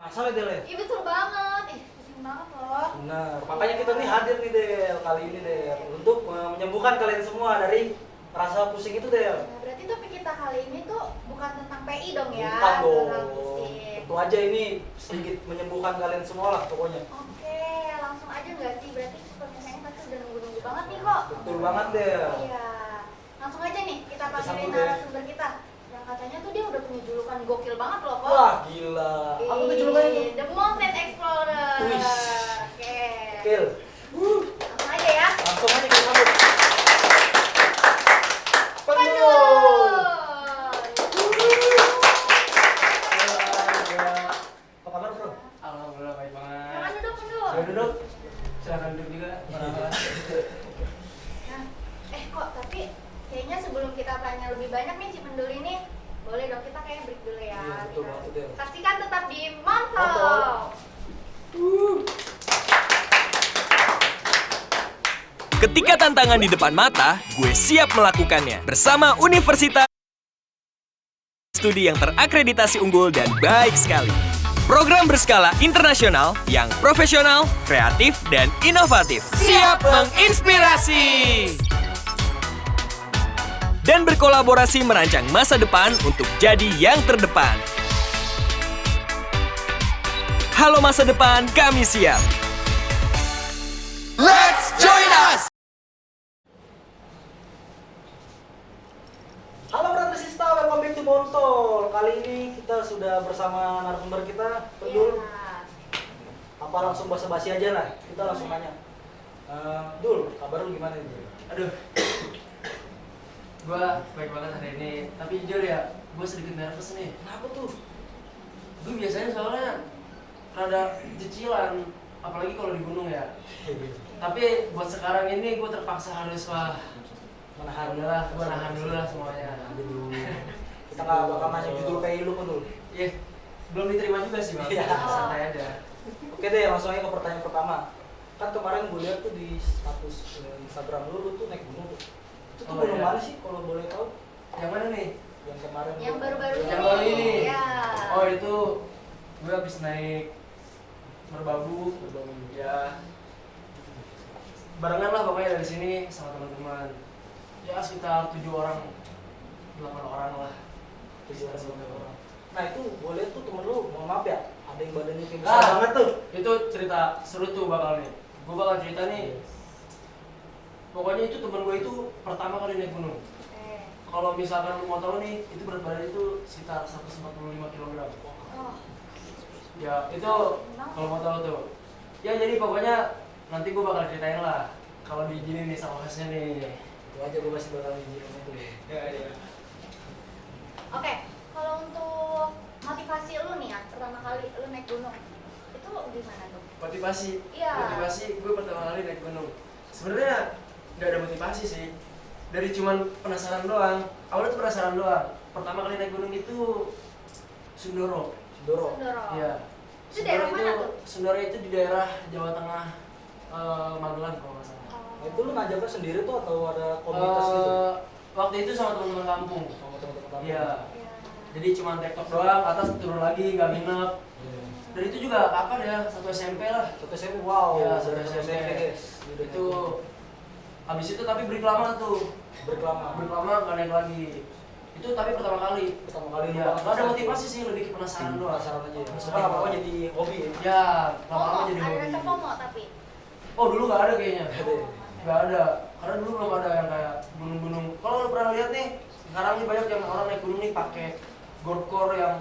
Masalah Del ya? Iya betul banget, pusing banget loh. Benar, makanya kita nih hadir nih Del, kali ini Del, untuk menyembuhkan kalian semua dari rasa pusing itu Del. Nah, berarti topik kita kali ini tuh bukan tentang PI dong ya? Bukan dong, Tentang pusing. tentu aja ini sedikit menyembuhkan kalian semua lah pokoknya. Oke, langsung aja nggak sih? Berarti pemirsanya pasti udah nunggu-nunggu banget nih kok. Betul banget Del. Iya, langsung aja nih kita panggilin Sambut deh. narasumber kita. Yang katanya tuh dia udah punya julukan gokil banget loh kok. Wah gila, apa tuh julukannya tuh? The Mountain Explorer. Wih. Oke. Kill. Langsung aja ya. Langsung aja kita sambut. Pendul. Apa kabar bro? Alhamdulillah baik banget. Silakan duduk, Pendul. Ayo duduk. Silakan duduk juga. Nah, kok tapi kayaknya sebelum kita tanya lebih banyak nih si Pendul ini, boleh dong kita kayak break dulu ya. Iya, betul banget, Del. Saksikan tetap di Mantap. Mantap. Ketika tantangan di depan mata, gue siap melakukannya. Bersama Universitas Studi yang terakreditasi unggul dan baik sekali. Program berskala internasional yang profesional, kreatif, dan inovatif. Siap menginspirasi! Dan berkolaborasi merancang masa depan untuk jadi yang terdepan. Halo masa depan, kami siap. Let's join us! Halo Pratrisista, welcome back to Bontol. Kali ini kita sudah bersama narasumber kita, Pendul. Iya. Apa langsung basa-basi aja lah, kita langsung tanya. Dul, kabar lu gimana nih? Aduh, gua baik banget hari ini. Tapi jujur ya, gua sedikit nervous nih. Kenapa tuh? Gua biasanya soalnya rada cicilan, apalagi kalau di gunung ya. Tapi buat sekarang ini gua terpaksa harus Menahan. udahlah, gua nahan dulu lah semuanya. Aduh. Kita nggak bakal nanya judul PI lu, Pendul. Iya, belum diterima juga sih bang. Iya. Santai aja. Oke deh, langsung aja ke pertanyaan pertama. Kan kemarin gue lihat tuh di status Instagram lu tuh naik gunung tuh. Itu tuh Oh, gunung iya. mana sih kalau boleh tahu? Yang mana nih? Yang kemarin Yang lu- baru-baru ini. Yang baru ini. Ya. Oh itu, gue habis naik Merbabu. Ya, barengan lah pokoknya dari sini sama teman-teman. Ya sekitar 7 orang, 8 orang lah. Tujuh orang. Nah itu gue lihat tuh temen lu, mohon maaf ya, ada yang badannya kayak Ah. besar banget tuh. Itu cerita seru tuh bakal nih. Gue bakal cerita nih. Pokoknya itu temen gue itu pertama kali naik gunung. Eh. Kalau misalkan lu mau tahu nih, itu berat badan itu sekitar 145 kg. Oh. Ya itu kalau mau tahu tuh. Ya jadi pokoknya nanti gue bakal ceritain lah. Kalau diizinin nih sama hostnya nih. Itu aja gue masih bakal izinin itu. Ya. Oke, kalau untuk motivasi lu nih ya, pertama kali lu naik gunung, itu gimana tuh? Motivasi. Iya. Motivasi gue pertama kali naik gunung. Sebenarnya nggak ada motivasi sih. Dari cuman penasaran doang. Awalnya tuh penasaran doang. Pertama kali naik gunung itu Sundoro. Sundoro. Sundoro. Iya. Itu daerah mana tuh? Sundoro itu di daerah Jawa Tengah, Magelang kalau nggak salah. Nah, itu lu ngajaknya sendiri tuh atau ada komunitas gitu? Waktu itu sama teman-teman kampung. Sama teman-teman kamu? Iya. Iya. Jadi cuma tektok doang, atas turun lagi, nggak nginep. Iya. Dan itu juga kapan ya? Satu SMP lah. Satu SMP, wow. Iya, satu satu SMP. guys. Udah Itu habis itu tapi break lama tuh. break lama. Break lama nggak naik lagi. Itu tapi pertama kali. Pertama kali lu Iya, banget nggak ada pasti. motivasi sih, lebih ke penasaran doang. Penasaran aja. Penasaran. Sekarang lama-lama jadi hobi ya. Ya, lama-lama FOMO, jadi ada hobi. rasa FOMO tapi. Oh dulu nggak ada kayaknya. Ada. Nggak ada, karena dulu belum ada yang kayak gunung-gunung. Kalau lu pernah lihat nih, sekarang nih banyak yang orang naik gunung nih pakai gorkor yang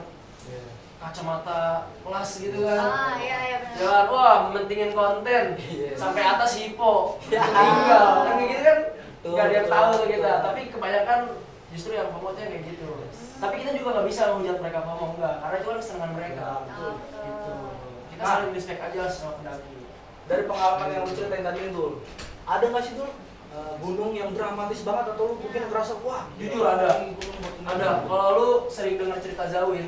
Iya. kacamata kelas gitu kan. Ah, iya benar. Jangan, wah mentingin konten Iya. sampai atas hipo, Ya. meninggal. Kan kayak gitu kan, Betul, nggak ada yang betul, tahu tuh betul. kita. Tapi kebanyakan justru yang FOMO tuh yang kayak gitu. Tapi kita juga nggak bisa menghujat mereka FOMO enggak, karena itu kan kesenangan mereka. Ya, betul. Gitu. Kita Nah. saling respect aja sama pendaki. Dari pengalaman yang lu ceritain tadi itu, ada nggak sih tuh gunung yang dramatis banget atau lu mungkin ngerasa wah Jujur ada. ini gunung buat ini. Ada, kalau lu sering dengar cerita Zawin,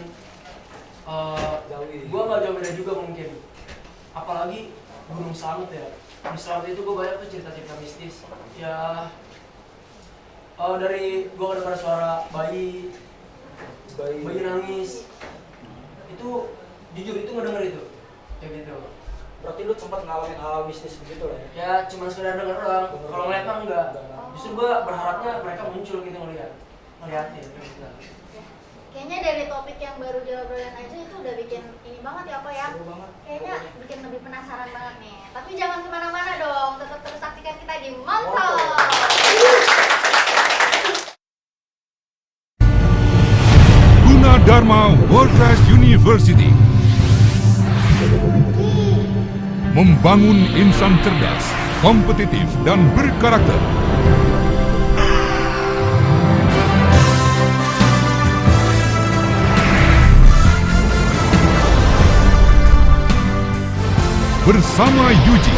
Jawi. gua nggak jauh beda juga mungkin. Apalagi Gunung Slamet ya. Gunung Slamet itu gua banyak tuh cerita-cerita mistis. Ya, dari gua kedengar suara bayi bayi nangis. Itu jujur itu ngedenger itu kayak gitu. Berarti lu sempat ngalamin hal mistis begitu lah ya? Ya cuma sekedar denger doang. Kalau ngeliat mah enggak. Justru gua berharapnya mereka muncul gitu ngeliatin gitu. Kayaknya dari topik yang baru diobrolin aja itu udah bikin ini banget ya kok ya. Seru banget. Kayaknya bikin lebih penasaran banget nih. Tapi jangan kemana-mana dong, tetap terus saksikan kita di Montok. Gunadarma World Class University membangun insan cerdas, kompetitif, dan berkarakter. Bersama Yuji,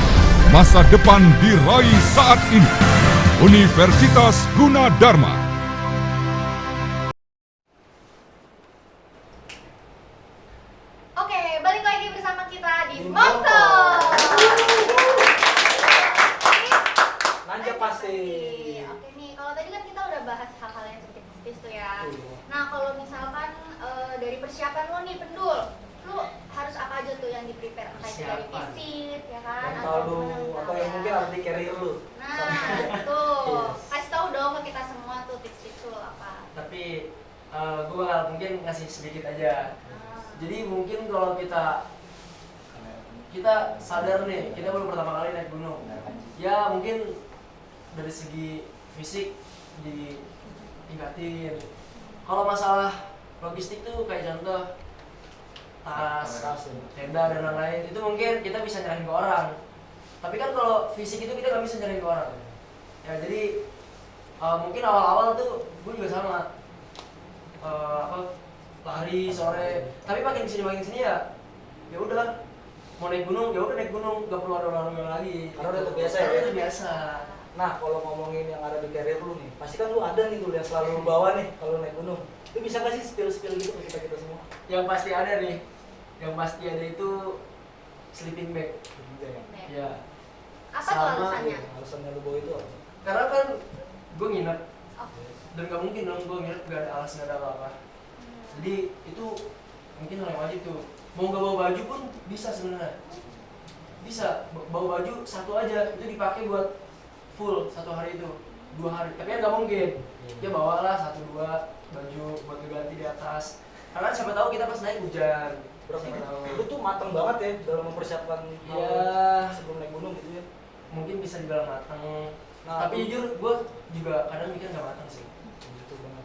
masa depan diraih saat ini. Universitas Gunadarma. Oke, balik lagi bersama kita di Montok. Nanja pasti. Oke nih, kalau tadi kan kita udah bahas hal-hal yang sedikit mistis tuh ya. Iya. Nah, kalau misalkan dari persiapan lo nih, Pendul, lu harus apa aja tuh yang di-prepare? Entah itu dari Persiapan. visit, ya kan? Mental lu, mental atau yang ya. mungkin ada di carrier lu. Nah, tuh. Yes. Kasih tahu dong ke kita semua tuh tips-tips lu apa. Tapi gue bakal mungkin ngasih sedikit aja. Nah, Jadi mungkin kalau kita sadar nih, kita baru pertama kali naik gunung. Ya mungkin dari segi fisik ditingkatin. Kalau masalah logistik tuh kayak contoh tas, tenda dan lain-lain itu mungkin kita bisa nyerahin ke orang. Tapi kan kalau fisik itu kita nggak bisa nyerahin ke orang. Ya jadi mungkin awal-awal tuh gue juga sama lari sore. Tapi makin sini ya udah mau naik gunung ya udah naik gunung, nggak perlu ada olahraga lagi. Karena udah terbiasa Karena ya? udah biasa. Nah, kalau ngomongin yang ada di carrier lu nih, pasti kan lu ada nih tuh yang selalu lu bawa nih kalau naik gunung. Lu bisa nggak sih spill gitu ke kita semua? Yang pasti ada nih, yang pasti ada itu sleeping bag. Nek. Ya. Apa tuh Sama, alasannya? Alasannya lu bawa itu apa? Karena kan gue nginep Oh. dan gak mungkin dong gue nginep gak ada alas, gak ada apa-apa. Jadi itu mungkin hal yang wajib tuh. Mau gak bawa baju pun bisa sebenarnya. Bisa bawa baju satu aja itu dipakai buat full satu hari itu, 2 hari. Tapi kan nggak mungkin. Ya bawalah 1-2 baju buat diganti di atas. Karena siapa tahu kita pas naik hujan. Berarti Siapa tahu. lu tuh mateng banget ya dalam mempersiapkan hal Ya sebelum naik gunung gitu ya. mungkin bisa dibilang matang. Nah, Tapi jujur gue juga kadang mikir nggak matang sih. gitu banget.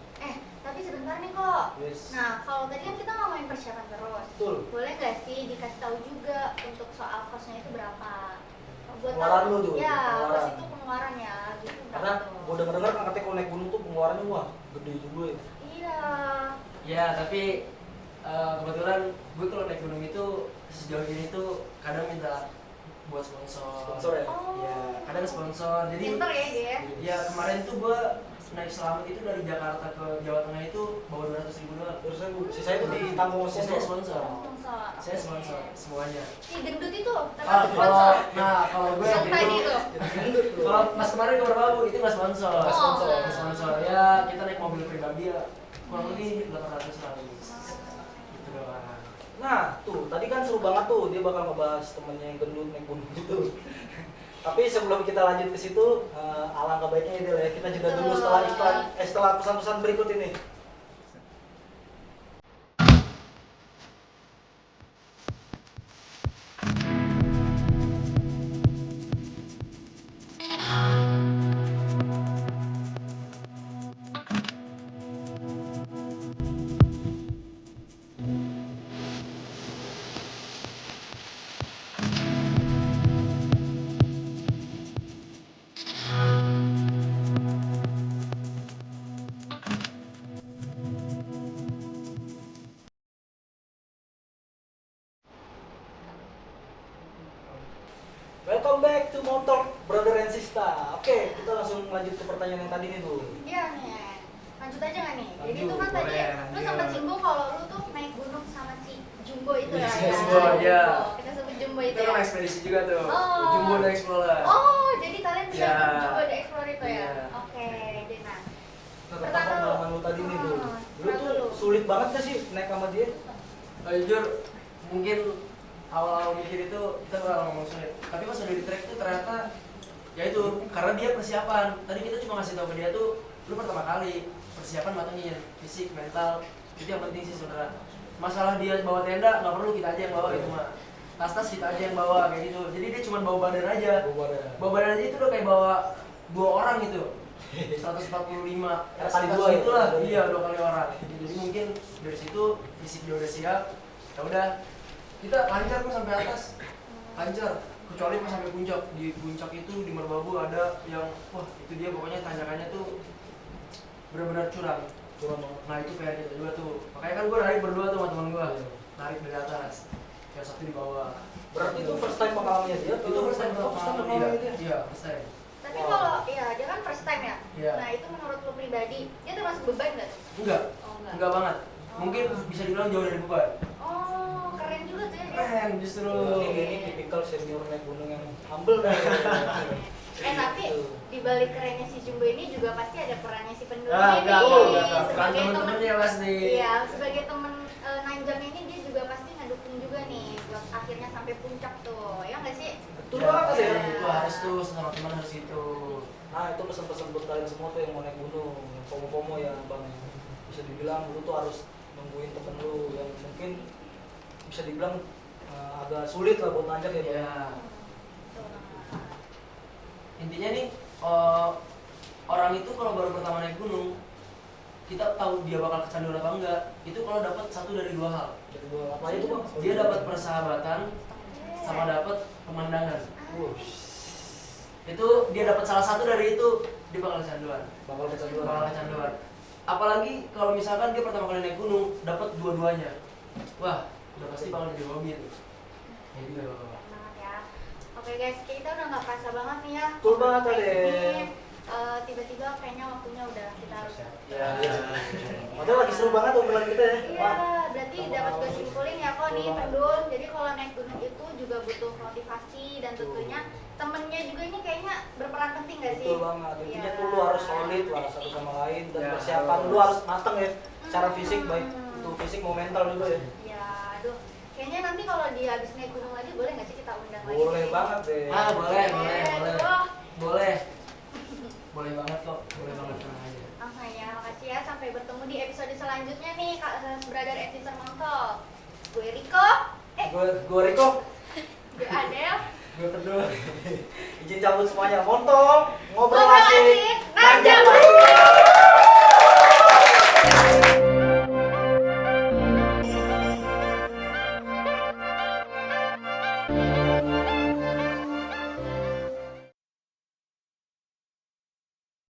Tapi sebentar nih kok. Yes. Nah, kalau tadi kan kita ngomongin persiapan terus. Betul. Boleh nggak sih dikasih tahu juga untuk soal kosnya itu berapa? Buat Pengeluaran tahu. lu tuh, Ya, pengeluaran. kos itu pengeluaran ya, gitu Karena tuh? gua denger kan katanya kalau naik gunung tuh pengeluarannya wah gede juga ya. Iya. Ya tapi kebetulan gue kalau naik gunung itu sejauh ini tuh kadang minta buat sponsor. Sponsor ya? Oh. Ya kadang sponsor. Jadi Pinter ya dia. ya kemarin tuh gue naik selamat itu dari Jakarta ke Jawa Tengah itu bawa 200.000 dolar. Terus sisanya tuh ditanggung sama Saya sponsor. sponsor. Sponsor. Saya sponsor semuanya. Si gendut itu termasuk Kalau sponsor. kalau gue Yang tadi itu tuh. kalau mas kemarin ke Merbabu itu nggak sponsor. Oh, Nggak nggak. sponsor. Ya kita naik mobil pribadi ya kurang lebih 800 lah. Gitu doang. Nah, tuh tadi kan seru banget tuh dia bakal ngebahas temennya yang gendut naik gunung gitu. Tapi sebelum kita lanjut ke situ, alangkah baiknya itu ya kita jeda dulu setelah iklan, setelah pesan-pesan berikut ini. Welcome back to Montok Brother and Sister. Oke, kita langsung lanjut ke pertanyaan yang tadi nih tuh. Iya nih. Lanjut aja nggak nih? Jadi Lanjut, itu kan tadi boleh, lu lanjut. sempat singgung kalau lu tuh naik gunung sama si Jumbo itu ya. Yes, ya? Jumbo, iya. Kita sebut Jumbo itu Itu ya. kan ekspedisi juga tuh. Oh. Jumbo dan Explorer. Oh, jadi kalian bisa Ya. ikut Jumbo The Explorer itu ya? Iya. Oke, jadi nah. Nah, tentang Pertama pengalaman lu tadi nih tuh. Lu serat tuh dulu. sulit banget gak sih naik sama dia? Jujur mungkin awal-awal mikir itu kita bakal ngomong sulit, tapi pas udah di track tuh ternyata ya itu karena dia persiapan. Tadi kita cuma ngasih tahu ke dia tuh lu pertama kali persiapan matengin fisik, mental, itu yang penting sih sebenarnya. Masalah dia bawa tenda nggak perlu, kita aja yang bawa gitu mah. Tas-tas kita aja yang bawa kayak gitu. Jadi dia cuma bawa badan aja. Bawa badan aja itu udah kayak bawa 2 orang gitu. 145 Kali dua gitu lah. ya? Iya, 2 kali orang. Jadi mungkin dari situ fisik dia udah siap. Ya udah, kita lancar kok sampai atas. Lancar. Kecuali pas sampai puncak. Di puncak itu di Merbabu ada yang wah, itu dia pokoknya tanjakannya tuh benar-benar curam. Nah, itu PR kita juga tuh. Makanya kan gue narik berdua tuh sama teman gue. Narik dari atas. Yang satu di bawah. Berarti itu first time pengalamannya dia? Itu first time pengalamannya dia? Iya, first time. Tapi kalau ya dia kan first time ya. Iya. Nah itu menurut lo pribadi dia termasuk beban nggak? Enggak. Oh enggak. Enggak banget. Mungkin bisa dibilang jauh dari beban. Oh keren juga tuh ya dia. Keren justru. Ini tipikal senior naik gunung yang humble dah. Tapi di balik kerennya si Jumbo ini juga pasti ada perannya si pendul Ah, ini enggak, peran sebagai teman. temen-temennya pasti. Iya, sebagai teman nanjang ini dia juga pasti ngedukung juga nih buat akhirnya sampai puncak tuh. Ya nggak sih? Betul banget ya. Itu harus tuh sama teman harus itu. Nah itu pesan-pesan buat kalian semua tuh yang mau naik gunung, yang pomo-pomo ya bang. Bisa dibilang lu tuh harus nungguin temen lu yang mungkin bisa dibilang agak sulit lah buat nanjak ya bang. Ya. Betul banget. Intinya nih orang itu kalau baru pertama naik gunung kita tahu dia bakal kecanduan apa enggak itu kalau dapat satu dari 2 hal. Dari gua apa aja tuh bang? Dia dapat persahabatan sama dapat pemandangan. Itu dia dapat salah satu dari itu, dia bakal kecanduan. Bakal kecanduan. Bakal kecanduan. Apalagi kalau misalkan dia pertama kali naik gunung dapat dua-duanya. Wah, udah pasti bakal jadi hobi itu. Ya gitu. Banget ya. Oke guys, kita udah nggak kerasa banget nih ya. Betul banget, Kayak Ade. gini, tiba-tiba kayaknya waktunya udah kita harus. Ya. Padahal lagi seru banget obrolan kita ya. Iya, berarti dapat gue simpulin ya kok nih pendul. Jadi kalau naik gunung itu juga butuh motivasi dan tentunya temennya juga ini kayaknya berperan penting gak sih? Betul banget. Intinya Iya. tuh lu harus solid lah satu sama lain dan Ya. persiapan lu harus mateng ya. Secara fisik baik itu fisik mau mental juga ya. Ya, aduh. Kayaknya nanti kalau dia habis naik gunung lagi boleh nggak sih kita undang lagi? Boleh banget deh. Ah, boleh. Aduh. Boleh. Boleh banget kok. Boleh banget tenang aja. Makanya, makasih ya. Sampai bertemu di episode selanjutnya nih, Kak Brother and Sister Mangkok. Gue Riko. Gue Riko. Gue Adel. Gue berdua. Izin cabut semuanya. Montong, ngobrol Ngobrol asik, asik, nanjak nanjak.